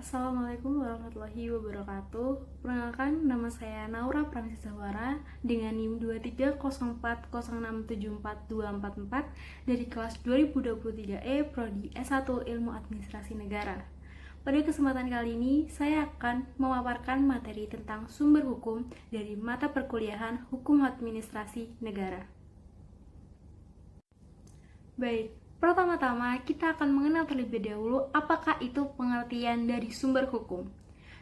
Assalamualaikum warahmatullahi wabarakatuh. Perkenalkan, nama saya Naura Pranisawara dengan NIM 230406742444 dari kelas 2023E Prodi S1 Ilmu Administrasi Negara. Pada kesempatan kali ini, saya akan memaparkan materi tentang sumber hukum dari mata perkuliahan Hukum Administrasi Negara. Baik, pertama-tama kita akan mengenal terlebih dahulu apakah itu pengertian dari sumber hukum.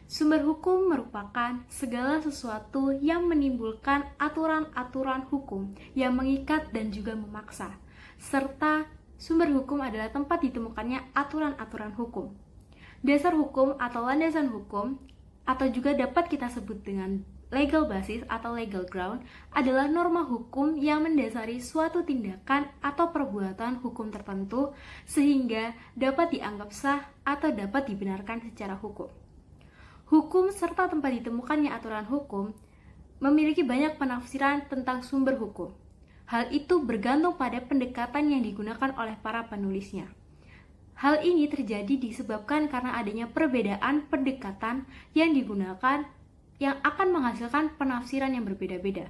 Sumber hukum merupakan segala sesuatu yang menimbulkan aturan-aturan hukum yang mengikat dan juga memaksa, serta sumber hukum adalah tempat ditemukannya aturan-aturan hukum. Dasar hukum atau landasan hukum, atau juga dapat kita sebut dengan legal basis atau legal ground, adalah norma hukum yang mendasari suatu tindakan atau perbuatan hukum tertentu sehingga dapat dianggap sah atau dapat dibenarkan secara hukum. Hukum serta tempat ditemukannya aturan hukum memiliki banyak penafsiran tentang sumber hukum. Hal itu bergantung pada pendekatan yang digunakan oleh para penulisnya. Hal ini terjadi disebabkan karena adanya perbedaan pendekatan yang digunakan yang akan menghasilkan penafsiran yang berbeda-beda.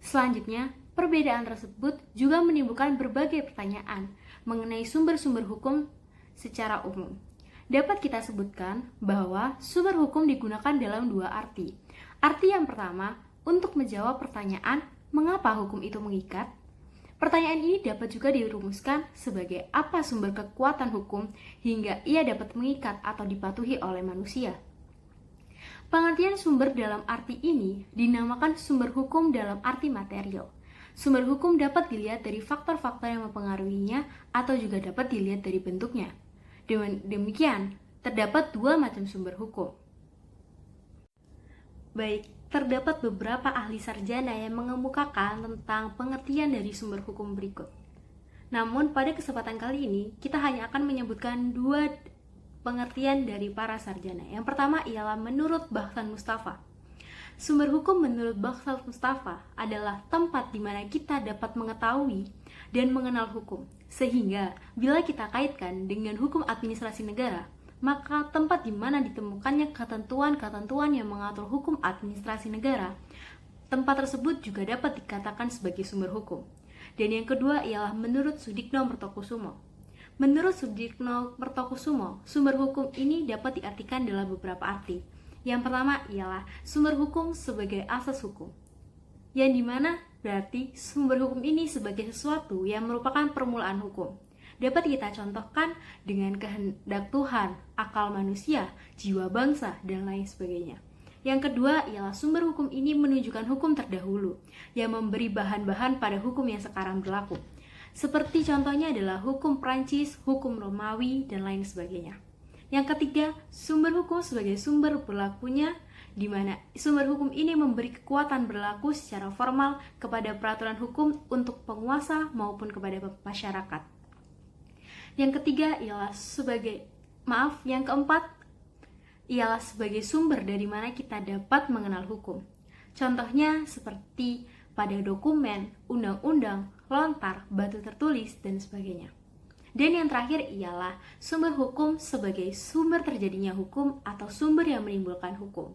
Selanjutnya, perbedaan tersebut juga menimbulkan berbagai pertanyaan mengenai sumber-sumber hukum secara umum. Dapat kita sebutkan bahwa sumber hukum digunakan dalam dua arti. Arti yang pertama, untuk menjawab pertanyaan mengapa hukum itu mengikat. Pertanyaan ini dapat juga dirumuskan sebagai apa sumber kekuatan hukum hingga ia dapat mengikat atau dipatuhi oleh manusia. Pengertian sumber dalam arti ini dinamakan sumber hukum dalam arti material. Sumber hukum dapat dilihat dari faktor-faktor yang mempengaruhinya atau juga dapat dilihat dari bentuknya. Dengan demikian, terdapat dua macam sumber hukum. Baik, terdapat beberapa ahli sarjana yang mengemukakan tentang pengertian dari sumber hukum berikut. Namun, pada kesempatan kali ini, kita hanya akan menyebutkan dua pengertian dari para sarjana. Yang pertama ialah menurut Bahsan Mustafa. Sumber hukum menurut Bahsan Mustafa adalah tempat di mana kita dapat mengetahui dan mengenal hukum. Sehingga bila kita kaitkan dengan hukum administrasi negara, maka tempat di mana ditemukannya ketentuan-ketentuan yang mengatur hukum administrasi negara, tempat tersebut juga dapat dikatakan sebagai sumber hukum. Dan yang kedua ialah menurut Sudikno Mertokusumo. Menurut Sudikno Mertokusumo, sumber hukum ini dapat diartikan dalam beberapa arti. Yang pertama ialah sumber hukum sebagai asas hukum, yang dimana berarti sumber hukum ini sebagai sesuatu yang merupakan permulaan hukum. Dapat kita contohkan dengan kehendak Tuhan, akal manusia, jiwa bangsa, dan lain sebagainya. Yang kedua ialah sumber hukum ini menunjukkan hukum terdahulu, yang memberi bahan-bahan pada hukum yang sekarang berlaku. Seperti contohnya adalah hukum Prancis, hukum Romawi, dan lain sebagainya. Yang ketiga, sumber hukum sebagai sumber berlakunya, di mana sumber hukum ini memberi kekuatan berlaku secara formal kepada peraturan hukum untuk penguasa maupun kepada masyarakat. Yang ketiga ialah yang keempat ialah sebagai sumber dari mana kita dapat mengenal hukum. Contohnya seperti pada dokumen, undang-undang, lontar, batu tertulis, dan sebagainya. Dan yang terakhir ialah sumber hukum sebagai sumber terjadinya hukum atau sumber yang menimbulkan hukum.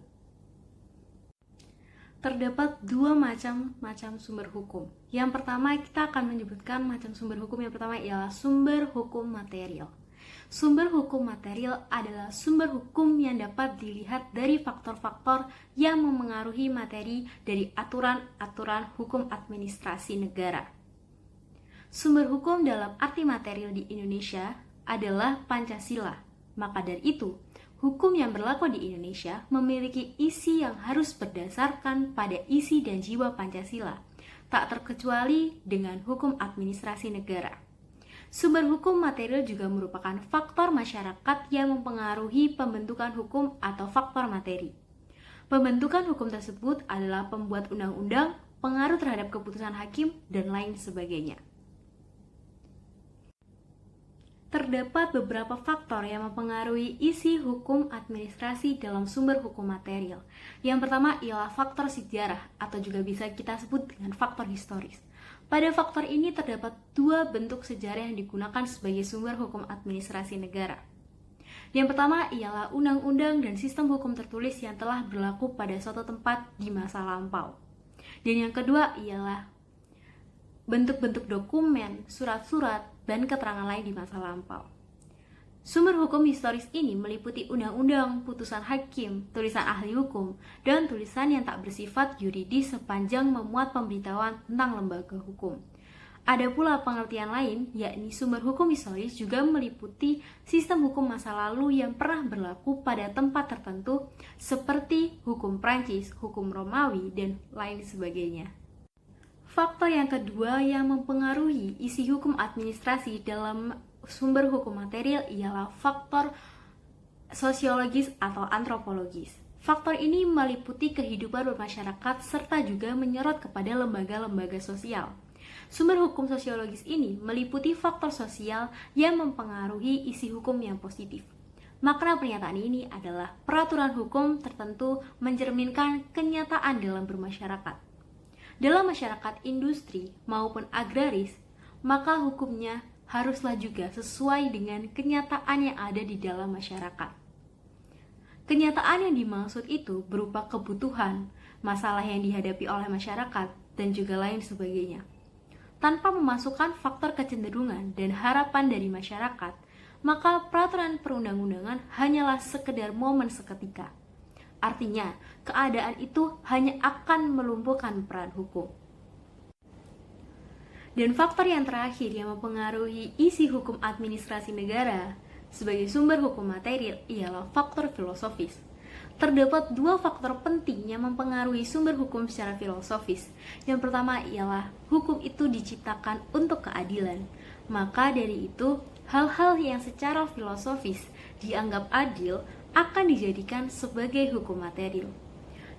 Terdapat dua macam sumber hukum. Yang pertama kita akan menyebutkan macam sumber hukum yang pertama ialah sumber hukum material. Sumber hukum material adalah sumber hukum yang dapat dilihat dari faktor-faktor yang memengaruhi materi dari aturan-aturan hukum administrasi negara. Sumber hukum dalam arti material di Indonesia adalah Pancasila. Maka dari itu, hukum yang berlaku di Indonesia memiliki isi yang harus berdasarkan pada isi dan jiwa Pancasila, tak terkecuali dengan hukum administrasi negara. Sumber hukum material juga merupakan faktor masyarakat yang mempengaruhi pembentukan hukum atau faktor materi. Pembentukan hukum tersebut adalah pembuat undang-undang, pengaruh terhadap keputusan hakim, dan lain sebagainya. Terdapat beberapa faktor yang mempengaruhi isi hukum administrasi dalam sumber hukum material. Yang pertama ialah faktor sejarah atau juga bisa kita sebut dengan faktor historis. Pada faktor ini terdapat dua bentuk sejarah yang digunakan sebagai sumber hukum administrasi negara. Yang pertama ialah undang-undang dan sistem hukum tertulis yang telah berlaku pada suatu tempat di masa lampau. Dan yang kedua ialah bentuk-bentuk dokumen, surat-surat, dan keterangan lain di masa lampau. Sumber hukum historis ini meliputi undang-undang, putusan hakim, tulisan ahli hukum, dan tulisan yang tak bersifat yuridis sepanjang memuat pemberitahuan tentang lembaga hukum. Ada pula pengertian lain, yakni sumber hukum historis juga meliputi sistem hukum masa lalu yang pernah berlaku pada tempat tertentu seperti hukum Prancis, hukum Romawi, dan lain sebagainya. Faktor yang kedua yang mempengaruhi isi hukum administrasi dalam sumber hukum material ialah faktor sosiologis atau antropologis. Faktor ini meliputi kehidupan bermasyarakat serta juga menyorot kepada lembaga-lembaga sosial. Sumber hukum sosiologis ini meliputi faktor sosial yang mempengaruhi isi hukum yang positif. Makna pernyataan ini adalah peraturan hukum tertentu mencerminkan kenyataan dalam bermasyarakat. Dalam masyarakat industri maupun agraris, maka hukumnya haruslah juga sesuai dengan kenyataan yang ada di dalam masyarakat. Kenyataan yang dimaksud itu berupa kebutuhan, masalah yang dihadapi oleh masyarakat, dan juga lain sebagainya. Tanpa memasukkan faktor kecenderungan dan harapan dari masyarakat, maka peraturan perundang-undangan hanyalah sekedar momen seketika. Artinya, keadaan itu hanya akan melumpuhkan peran hukum. Dan faktor yang terakhir yang mempengaruhi isi hukum administrasi negara sebagai sumber hukum material ialah faktor filosofis. Terdapat dua faktor penting yang mempengaruhi sumber hukum secara filosofis. Yang pertama ialah hukum itu diciptakan untuk keadilan. Maka dari itu, hal-hal yang secara filosofis dianggap adil akan dijadikan sebagai hukum material.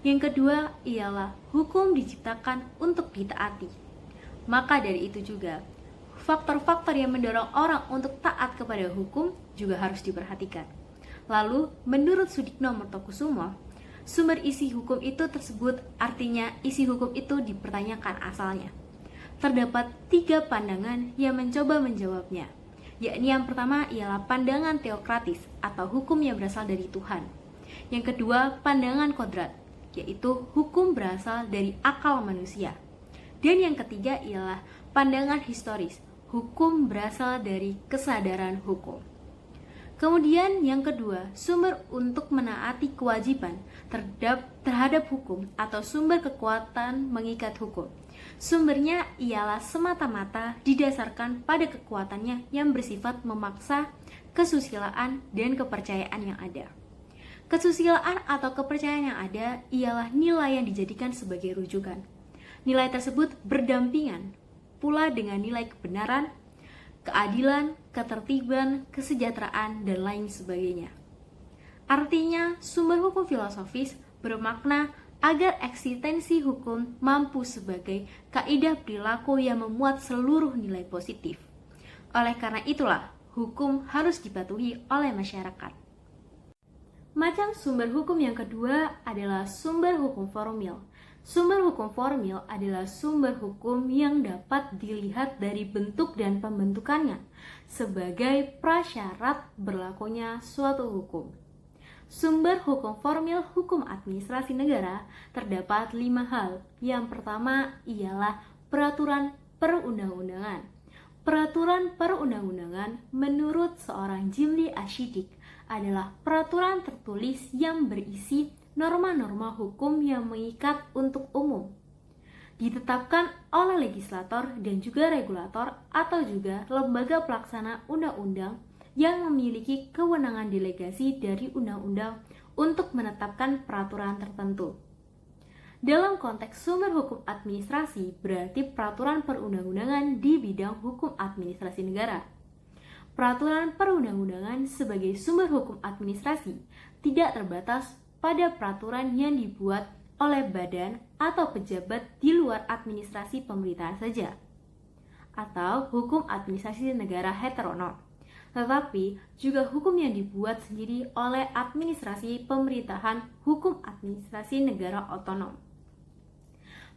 Yang kedua ialah hukum diciptakan untuk ditaati. Maka dari itu juga, faktor-faktor yang mendorong orang untuk taat kepada hukum juga harus diperhatikan. Lalu, menurut Sudikno Mertokusumo, sumber isi hukum itu tersebut artinya isi hukum itu dipertanyakan asalnya. Terdapat 3 pandangan yang mencoba menjawabnya, yakni yang pertama ialah pandangan teokratis atau hukum yang berasal dari Tuhan. Yang kedua, pandangan kodrat, yaitu hukum berasal dari akal manusia. Dan yang ketiga ialah pandangan historis, hukum berasal dari kesadaran hukum. Kemudian yang kedua, sumber untuk menaati kewajiban terhadap hukum atau sumber kekuatan mengikat hukum. Sumbernya ialah semata-mata didasarkan pada kekuatannya yang bersifat memaksa kesusilaan dan kepercayaan yang ada. Kesusilaan atau kepercayaan yang ada ialah nilai yang dijadikan sebagai rujukan. Nilai tersebut berdampingan pula dengan nilai kebenaran, keadilan, ketertiban, kesejahteraan, dan lain sebagainya. Artinya, sumber hukum filosofis bermakna agar eksistensi hukum mampu sebagai kaidah perilaku yang memuat seluruh nilai positif. Oleh karena itulah, hukum harus dipatuhi oleh masyarakat. Macam sumber hukum yang kedua adalah sumber hukum formil. Sumber hukum formil adalah sumber hukum yang dapat dilihat dari bentuk dan pembentukannya sebagai prasyarat berlakunya suatu hukum. Sumber hukum formil hukum administrasi negara terdapat 5 hal. Yang pertama ialah peraturan perundang-undangan. Peraturan perundang-undangan menurut seorang Jimli Ashidik adalah peraturan tertulis yang berisi norma-norma hukum yang mengikat untuk umum, ditetapkan oleh legislator dan juga regulator atau juga lembaga pelaksana undang-undang yang memiliki kewenangan delegasi dari undang-undang untuk menetapkan peraturan tertentu. Dalam konteks sumber hukum administrasi berarti peraturan perundang-undangan di bidang hukum administrasi negara. Peraturan perundang-undangan sebagai sumber hukum administrasi tidak terbatas pada peraturan yang dibuat oleh badan atau pejabat di luar administrasi pemerintahan saja, atau hukum administrasi negara heteronom, tetapi juga hukum yang dibuat sendiri oleh administrasi pemerintahan hukum administrasi negara otonom.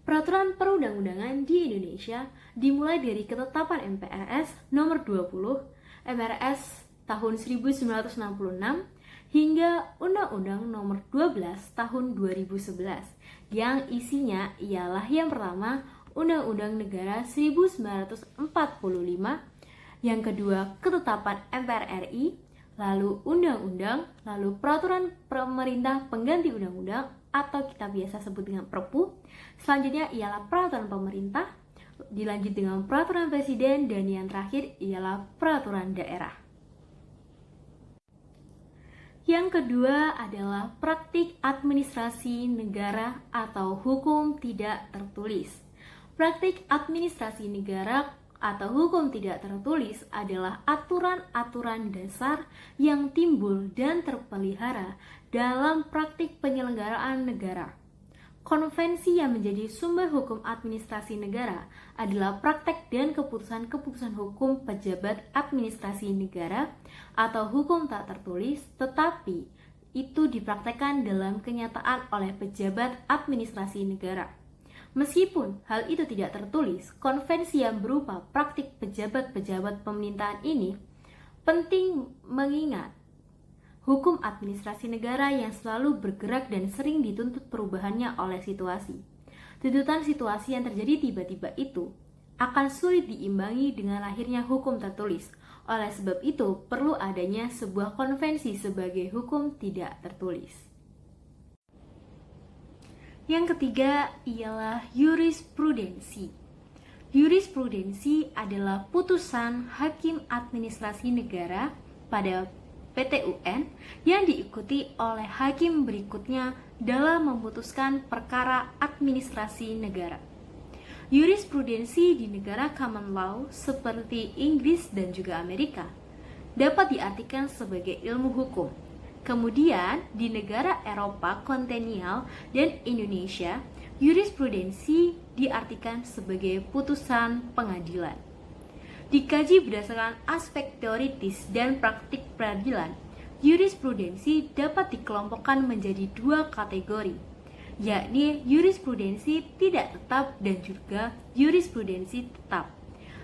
Peraturan perundang-undangan di Indonesia dimulai dari ketetapan MPRS nomor 20, MRS tahun 1966 hingga Undang-Undang Nomor 12 tahun 2011 yang isinya ialah yang pertama Undang-Undang Negara 1945, yang kedua Ketetapan MPR RI, lalu Undang-Undang, lalu Peraturan Pemerintah Pengganti Undang-Undang atau kita biasa sebut dengan Perpu. Selanjutnya ialah Peraturan Pemerintah, dilanjut dengan Peraturan Presiden, dan yang terakhir ialah Peraturan Daerah. Yang kedua adalah praktik administrasi negara atau hukum tidak tertulis. Praktik administrasi negara atau hukum tidak tertulis adalah aturan-aturan dasar yang timbul dan terpelihara dalam praktik penyelenggaraan negara. Konvensi yang menjadi sumber hukum administrasi negara adalah praktek dan keputusan-keputusan hukum pejabat administrasi negara atau hukum tak tertulis, tetapi itu dipraktekkan dalam kenyataan oleh pejabat administrasi negara. Meskipun hal itu tidak tertulis, konvensi yang berupa praktik pejabat-pejabat pemerintahan ini penting mengingat hukum administrasi negara yang selalu bergerak dan sering dituntut perubahannya oleh situasi. Tuntutan situasi yang terjadi tiba-tiba itu akan sulit diimbangi dengan lahirnya hukum tertulis. Oleh sebab itu, perlu adanya sebuah konvensi sebagai hukum tidak tertulis. Yang ketiga ialah jurisprudensi. Jurisprudensi adalah putusan hakim administrasi negara pada PT-UN yang diikuti oleh hakim berikutnya dalam memutuskan perkara administrasi negara. Jurisprudensi di negara common law seperti Inggris dan juga Amerika dapat diartikan sebagai ilmu hukum. Kemudian di negara Eropa kontinental dan Indonesia, jurisprudensi diartikan sebagai putusan pengadilan. Dikaji berdasarkan aspek teoritis dan praktik peradilan, jurisprudensi dapat dikelompokkan menjadi dua kategori, yakni jurisprudensi tidak tetap dan juga jurisprudensi tetap.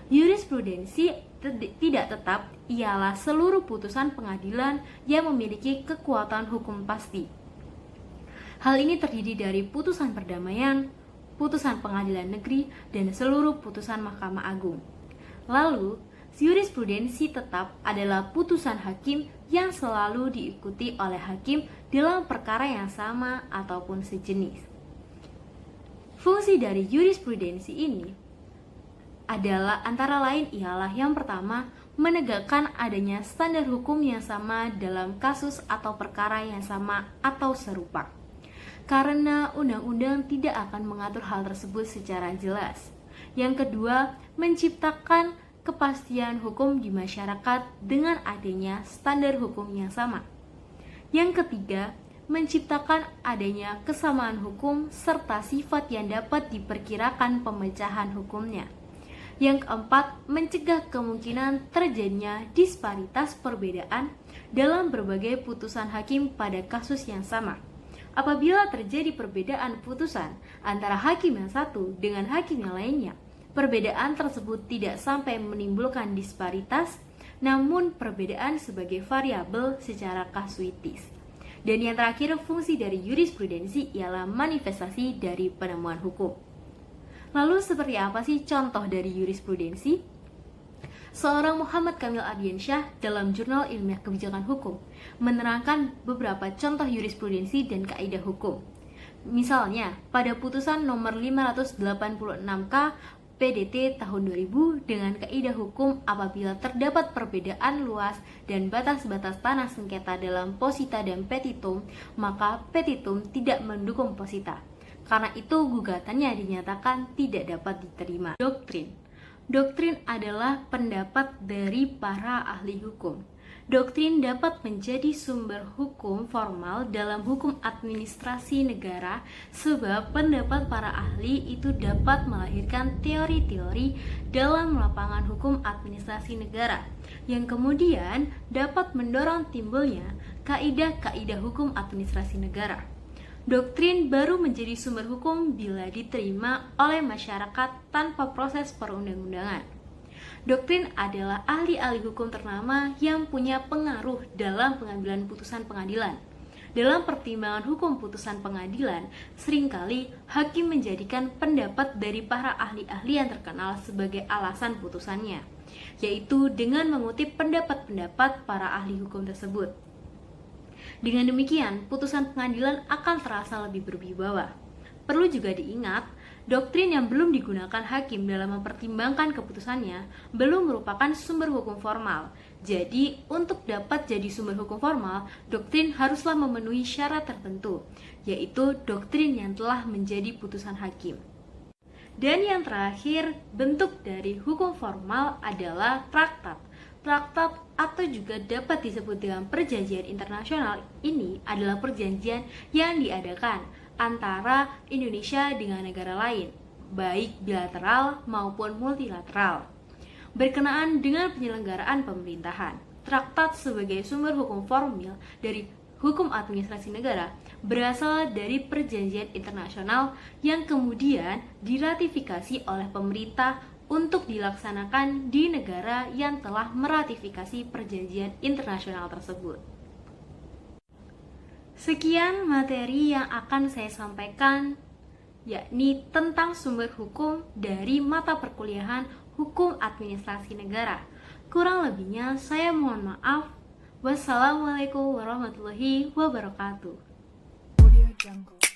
Jurisprudensi tidak tetap ialah seluruh putusan pengadilan yang memiliki kekuatan hukum pasti. Hal ini terdiri dari putusan perdamaian, putusan pengadilan negeri, dan seluruh putusan Mahkamah Agung. Lalu, jurisprudensi tetap adalah putusan hakim yang selalu diikuti oleh hakim dalam perkara yang sama ataupun sejenis. Fungsi dari jurisprudensi ini adalah antara lain ialah yang pertama, menegakkan adanya standar hukum yang sama dalam kasus atau perkara yang sama atau serupa. Karena undang-undang tidak akan mengatur hal tersebut secara jelas. Yang kedua, menciptakan kepastian hukum di masyarakat dengan adanya standar hukum yang sama. Yang ketiga, menciptakan adanya kesamaan hukum serta sifat yang dapat diperkirakan pemecahan hukumnya. Yang keempat, mencegah kemungkinan terjadinya disparitas perbedaan dalam berbagai putusan hakim pada kasus yang sama. Apabila terjadi perbedaan putusan antara hakim yang satu dengan hakim yang lainnya, perbedaan tersebut tidak sampai menimbulkan disparitas, namun perbedaan sebagai variabel secara kasuitis. Dan yang terakhir, fungsi dari jurisprudensi ialah manifestasi dari penemuan hukum. Lalu seperti apa sih contoh dari jurisprudensi? Seorang Muhammad Kamil Ardiansyah dalam Jurnal Ilmiah Kebijakan Hukum menerangkan beberapa contoh jurisprudensi dan kaidah hukum. Misalnya, pada putusan nomor 586K PDT tahun 2000 dengan kaidah hukum apabila terdapat perbedaan luas dan batas-batas tanah sengketa dalam posita dan petitum, maka petitum tidak mendukung posita. Karena itu gugatannya dinyatakan tidak dapat diterima. Doktrin adalah pendapat dari para ahli hukum. Doktrin dapat menjadi sumber hukum formal dalam hukum administrasi negara sebab pendapat para ahli itu dapat melahirkan teori-teori dalam lapangan hukum administrasi negara yang kemudian dapat mendorong timbulnya kaidah-kaidah hukum administrasi negara. Doktrin baru menjadi sumber hukum bila diterima oleh masyarakat tanpa proses perundang-undangan. Doktrin adalah ahli-ahli hukum ternama yang punya pengaruh dalam pengambilan putusan pengadilan. Dalam pertimbangan hukum putusan pengadilan, seringkali hakim menjadikan pendapat dari para ahli-ahli yang terkenal sebagai alasan putusannya, yaitu dengan mengutip pendapat-pendapat para ahli hukum tersebut. Dengan demikian, putusan pengadilan akan terasa lebih berwibawa. Perlu juga diingat, doktrin yang belum digunakan hakim dalam mempertimbangkan keputusannya belum merupakan sumber hukum formal. Jadi, untuk dapat jadi sumber hukum formal, doktrin haruslah memenuhi syarat tertentu, yaitu doktrin yang telah menjadi putusan hakim. Dan yang terakhir, bentuk dari hukum formal adalah traktat. Traktat atau juga dapat disebut dengan perjanjian internasional ini adalah perjanjian yang diadakan antara Indonesia dengan negara lain, baik bilateral maupun multilateral, berkenaan dengan penyelenggaraan pemerintahan. Traktat sebagai sumber hukum formil dari hukum administrasi negara berasal dari perjanjian internasional yang kemudian diratifikasi oleh pemerintah untuk dilaksanakan di negara yang telah meratifikasi perjanjian internasional tersebut. Sekian materi yang akan saya sampaikan, yakni tentang sumber hukum dari mata perkuliahan Hukum Administrasi Negara. Kurang lebihnya saya mohon maaf. Wassalamualaikum warahmatullahi wabarakatuh. Audio Jungle.